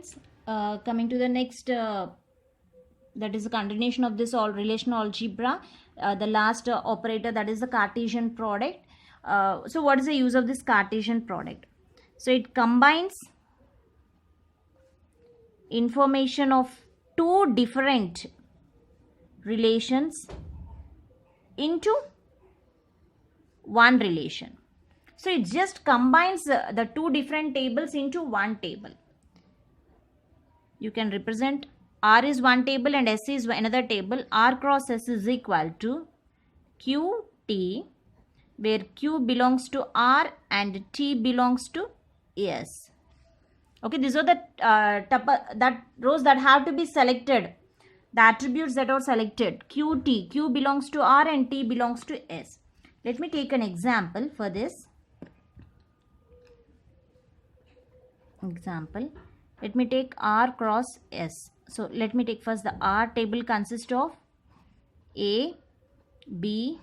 students, coming to the next, that is a continuation of this all relational algebra. The last operator, that is the Cartesian product. So what is the use of this Cartesian product? So it combines information of two different relations into one relation. So it just combines the two different tables into one table. You can represent R is one table and S is another table. R cross S is equal to QT, where Q belongs to R and T belongs to S. Okay, these are the rows that have to be selected. The attributes that are selected. QT, Q belongs to R and T belongs to S. Let me take an example for this. Let me take R cross S. So let me take first the R table consists of A, B,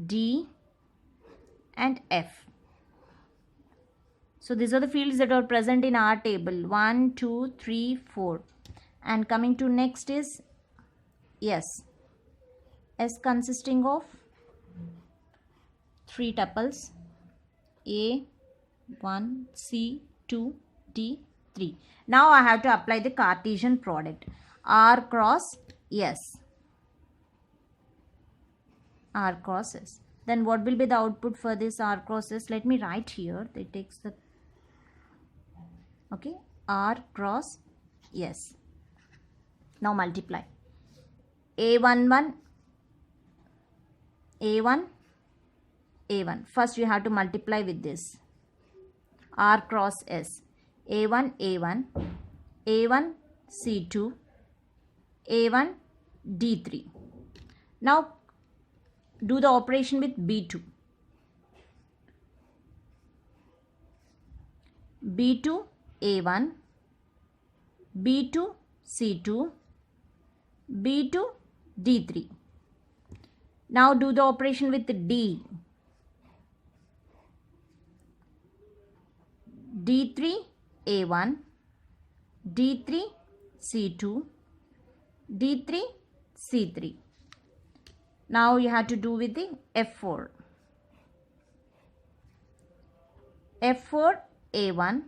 D and F. So these are the fields that are present in R table. 1, 2, 3, 4. And coming to next is S. S consisting of 3 tuples. A, 1, C, 2, D, 3. Now I have to apply the Cartesian product. R cross S. R cross S. Then what will be the output for this R cross S? Let me write here. It takes the... Okay. R cross S. Now multiply. A11, A1, A1. First you have to multiply with this. R cross S. A1, A1, A1, C2, A1, D3. Now do the operation with B2. B2, A1, B2, C2, B2, D3. Now do the operation with D. D3, A1, D3, C2, D3, C3. Now you have to do with the F4. F4, A1,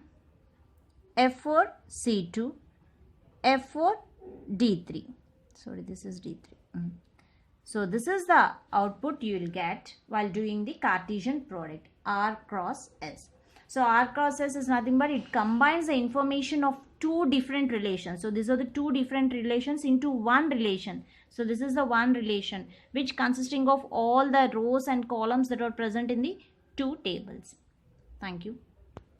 F4, C2, F4, D3. Sorry, this is D3. So this is the output you will get while doing the Cartesian product, R cross S. So R cross S is nothing but it combines the information of two different relations. So these are the two different relations into one relation. So this is the one relation which consisting of all the rows and columns that are present in the two tables. Thank you.